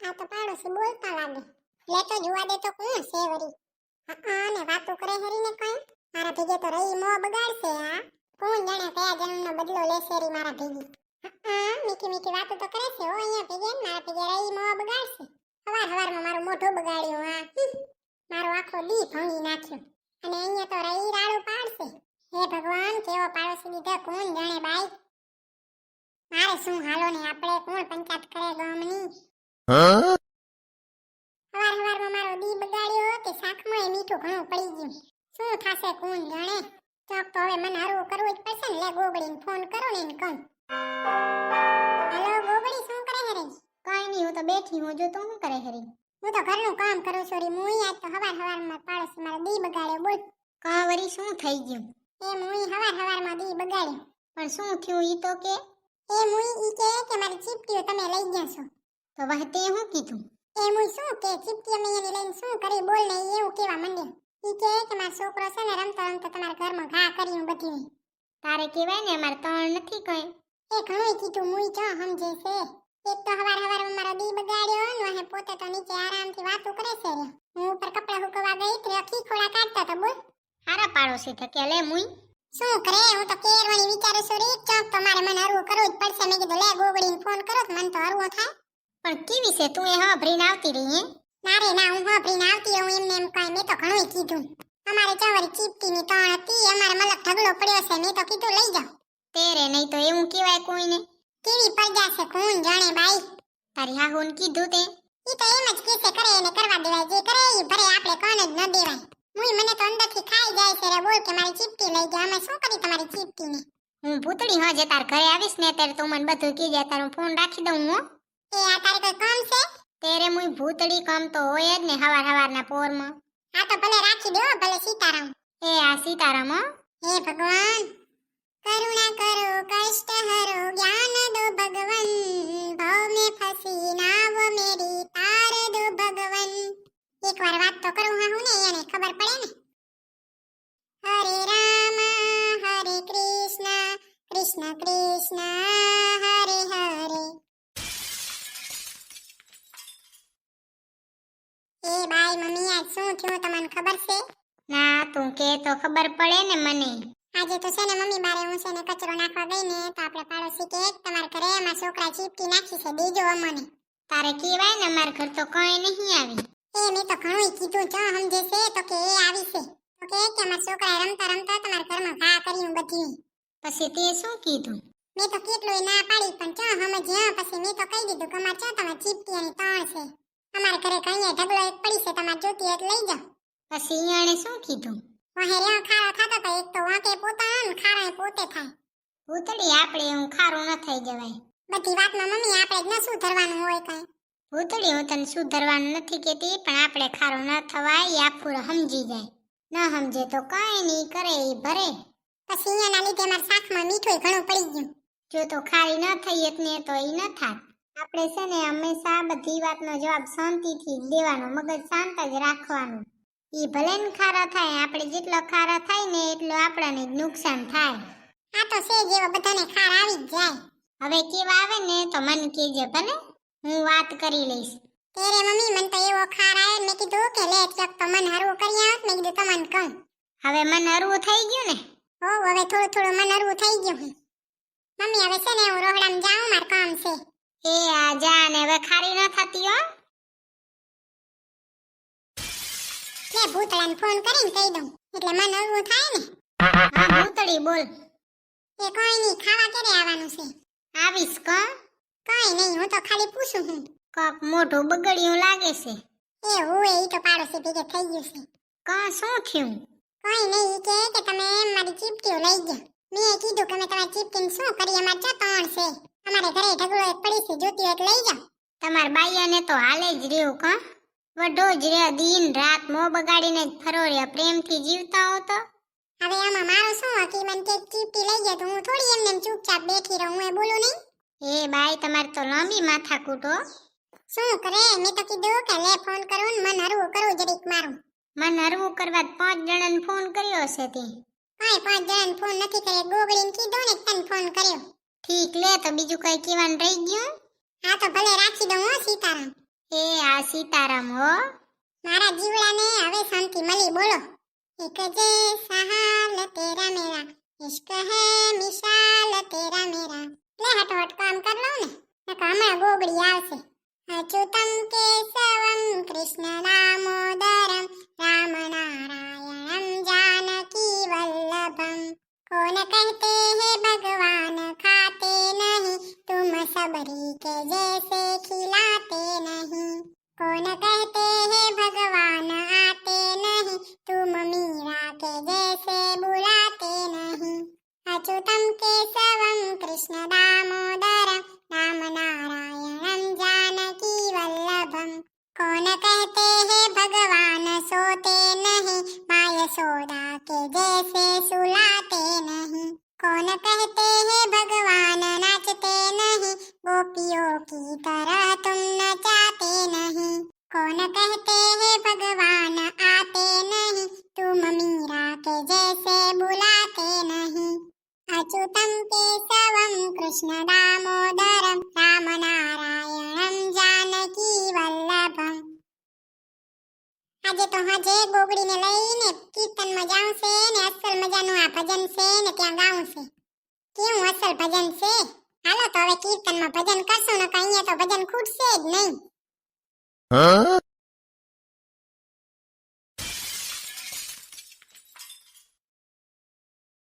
આ તો પાડોશી બોલતા લાગે. લે તો જોવા દે તો કોણ છે વરી. હા ને વાતો કરે હરીને કઈ. મારા ભેગે તો રહી મો બગાડશે આ. કોણ જાણે કયા જન્મનો બદલો લેશે રી મારા ભેગી. હા મીઠી મીઠી વાતો તો કરે છે હો અહીંયા ભેગે. મારા ભેગે રહી મો બગાડશે. હવારમાં મારું મોઢું બગાડ્યું આ. મારો આખો દી ભંગી નાખ્યો. અને અહીંયા તો રહી રાડું પાડશે. હે ભગવાન કેવો પાડોશી દીધો કોણ જાણે બાઈ. મારે શું હાલો ને આપણે કોણ પંચાયત કરે ગામની. હવારમાં મારો દી બગાડ્યો તે શાકમાં મીઠું ઘણું પડી ગયું. શું થાશે કોણ જાણે. ચોક તો હવે મને હરવું કરવું જ પડશે ને. લે ગોગડીને ફોન કરો ને એને કહું. હેલો ગોગડી શું કરે હરી. કાઈ નહીં, હું તો બેઠી હું. જો તું શું કરે હરી. હું તો ઘરનું કામ કરું છું રી. મુઈ આજ તો હવારમાં પાડોશી મારો દી બગાડ્યો બોલ. કા વરી શું થઈ ગયું. એ મુઈ હવારમાં દી બગાડ્યો. પણ શું થયું ઈ તો કે. એ મુઈ ઈ કે મારી ચીપટીઓ તમે લઈ ગયા છો. તો વાહ તે શું કીધું. એ મુઈ શું કે ચીપટી અમે એને લઈને શું કરી બોલ ને એવું કેવા માંડ્યો. ઈ કે મારો છોકરો છે ને રમતો રમતો તમારા ઘરમાં ઘા કર્યું બધી. તારે કહેવાય ને અમાર તણ નથી કઈ. એ ઘણું કીધું મુઈ ચા સમજે છે. એક તો હવારમાં મારો દી બગાડ્યો ને વાહે પોતે તો નીચે આરામથી વાતો કરે છે રે. હું ઉપર કપડા હુકવા ગઈ તો ખીખોડા કાઢતા તો બોલ. હારા પાડોશી થકે લે મુઈ. શું કરે હું તો કેરવાની વિચારું છું રે. ચોક તો મારે મને હરવું કરવું જ પડશે. મેં કીધું લે ગોગડીને ફોન કરો તો મને તો હરવું થાય. પણ કેવી છે તું એ હા ભરીને આવતી રહી હે. ના રે ના હું વાપરીને આવતી હું એમને એમ કઈ. મેં તો ઘણું કીધું. અમારે ચાવરી ચીપટીની તણ હતી. અમારે મલક ઢગલો પડ્યો છે. મેં તો કીધું લઈ જાઓ. તેરે નહીં તો એવું કહેવાય કોઈને. કેવી પડ્યા છે કોણ જાણે બાઈ. તારી હાહુને કીધું તે. ઈ તો એમ જ કેસે કરે એને કરવા દેવાય. જે કરે ઈ ભરે આપણે કોણ જ ન દેવાય. મુઈ મને તો અંદરથી ખાઈ જાય છે રે. બોલ કે મારી ચીપટી લઈ ગયા. અમે શું કરી તમારી ચીપટીને. હું ભૂતડી હા જે તાર ઘરે આવીશ ને ત્યારે તું મને બધું કીજે. તારો ફોન રાખી દઉં હું. એ આ તારે કોઈ કામ છે. તેરે મુઈ ભૂતડી કામ તો હોય જ ને હવારના પોરમાં. હા તો ભલે રાખી દો. ભલે સીતારામ. એ આ સીતારામ હો. હે ભગવાન કરુણા કરો કષ્ટ હરો જ્ઞાન દો ભગવન ભાવ में फंसी नाव मेरी तार दो भगवन. एक बार बात तो करूं हाँ हूं ने याने खबर पड़े ने. हरे राम हरे कृष्ण कृष्ण कृष्ण हरे हरे. ए बाई मम्मी आज શું થયું તમને ખબર છે. ના તું કે તો ખબર પડે ને મને. આજે તો છે ને મમ્મી બારે હું છે ને કચરો નાખવા ગઈ ને તો આપણે પાડોશી કે તમારા ઘરે અમારા છોકરા ચીપટી નાખી છે દેજો અમને. તારે કહેવાય ને અમાર ઘર તો કઈ નહીં આવી. એ મેં તો ઘણું કીધું ચા સમજે છે તો કે એ આવી છે. તો કે અમારા છોકરા રમતા રમતા તમારા ઘરમાં ઘા કર્યું બધી. પછી તે શું કીધું. મેં તો કેટલું ના પાડી પણ ચા સમજ્યા. પછી મેં તો કહી દીધું કે અમારે ચા તમારી ચીપટી અને તણ છે. અમારા ઘરે કઈ ઢગલો એક પડી છે તમારે જોતી હોય લઈ જાઓ. પછી ઈયાણે શું કીધું. વહેર્યા ખારો થતો તો એક તો વાંકે પોતા ને ખારા પોતે થાય. ભૂતડી આપણે એવું ખારું ન થઈ જવાય. બધી વાતમાં મમ્મી આપણે જ ન સુધરવાનું હોય કઈ. ભૂતડી હું તને સુધરવાનું નથી કહેતી પણ આપણે ખારું ન થવાય એ આફુર સમજી જાય. ન સમજે તો કઈ નહીં કરે એ ભરે. પછી અહીંયાના લીધે મારા શાકમાં મીઠું ઘણું પડી ગયું. જો તો ખારી ન થઈ ને તો એ ન થાત. આપણે છે ને હંમેશા બધી વાતનો જવાબ શાંતિથી દેવાનો. મગજ શાંત જ રાખવાનું. ઈ ભલે ને ખારા થાય આપણે જેટલો ખારા થાય ને એટલું આપણને જ નુકસાન થાય. આ તો છે જેવો બધાને ખાર આવી જ જાય. હવે કેવા આવે ને તો મને કહેજે ભલે હું વાત કરી લઈશ. તેરે મમ્મી મને તો એવો ખાર આવે મેં કીધું કે લે ચક તો મન હરવું કરી આવત. મેં કીધું તમને કહું. હવે મન હરવું થઈ ગયું ને. હો હવે થોડું થોડું મન હરવું થઈ ગયું. મમ્મી હવે છે ને હું રોહડામાં જાઉં માર કામ છે. એ આ જા ને હવે ખારી ન થતી હો. લે ભૂતળાને ફોન કરીને કહી દઉં એટલે મન હરવું થાય ને. હા ભૂતડી બોલ. એ કોઈ નહીં ખાવા ક્યારે આવવાનું છે. આવીશ કા. કઈ નહીં હું તો ખાલી પૂછું હું. કોક મોઢું બગડ્યું લાગે છે. એ હોય ઈ તો પાડોશી ભેગે થઈ ગયું છે. કા શું થયું. કઈ નહીં ઈ કે તમે મારી ચીપટીઓ લઈ ગયા. મેં કીધું કે મેં તમારી ચીપટીને શું કરી. અમાર ચા તણ છે. અમારે ઘરે ઢગલો એક પડી છે જોતી હોય લઈ જાઓ. તમાર બાઈયાને તો હાલે જ રહ્યું કા. વડો જ રે દિન રાત મો બગાડીને જ ફરો રે. પ્રેમથી જીવતા હો તો. હવે આમાં મારું શું હકી. મને કે ચીપટી લઈ ગયા તો હું થોડી એમને ચૂપચાપ બેઠી રહું. હું એ બોલું નહીં. એ બાઈ તમારે તો લાંબી માથા કૂટો. શું કરે મેં તો કીધું કે લે ફોન કરું ને મન હરવું કરું જરીક મારું. મન હરવું કરવા 5 જણાને ફોન કર્યો છે તે. કઈ 5 જણાને ફોન નથી કર્યો. ગોગડીને કીધું ને તને ફોન કર્યો. ઠીક લે તો બીજું કઈ કહેવાનું રહી ગયું. હા તો ભલે રાખી દઉં હો સીતારામ. એ આ સીતારામ હો. મારા જીવડાને હવે શાંતિ મળી. બોલો. એક જે સહાલ તેરા મેરા ઇશ્ક હે મિસાલ તેરા મેરા. લે હટોટ કામ કર લઉં ને નકા હમણાં ગોગડી આવશે. અચ્યુતમ કેશવમ કૃષ્ણ દામોદરમ રામ નારાયણમ જાનકી વલ્લભમ. कौन कहते हैं भगवान खाते नहीं तुम सबरी के जैसे खिलाते नहीं. कौन कहते हैं भगवान आते नहीं तुम मीरा के जैसे बुलाते नहीं. अच्युतम केशवम कृष्ण दामोदरम राम नारायणम जानकी वल्लभम. कौन कहते हैं भगवान सोते नहीं माँ यशोदा के जैसे सुलाते नहीं. कौन कहते हैं भगवान नाचते नहीं गोपियों की तरह तुम नचाते नहीं. कौन कहते हैं भगवान आते नहीं तुम मीरा के जैसे बुलाते नहीं. अच्युतम केशवम कृष्ण दामोदरम राम नारायणम जानकी वल्लभम. આજે તો હજે ગોગડીને લઈને કીર્તનમાં જાઉં છે ને અસલ મજાનું આ ભજન છે ને ત્યાં ગાવું છે. કેવું અસલ ભજન છે. હાલો તો હવે કીર્તનમાં ભજન કરશું ને અહીંયા તો ભજન ખૂટશે જ નહીં.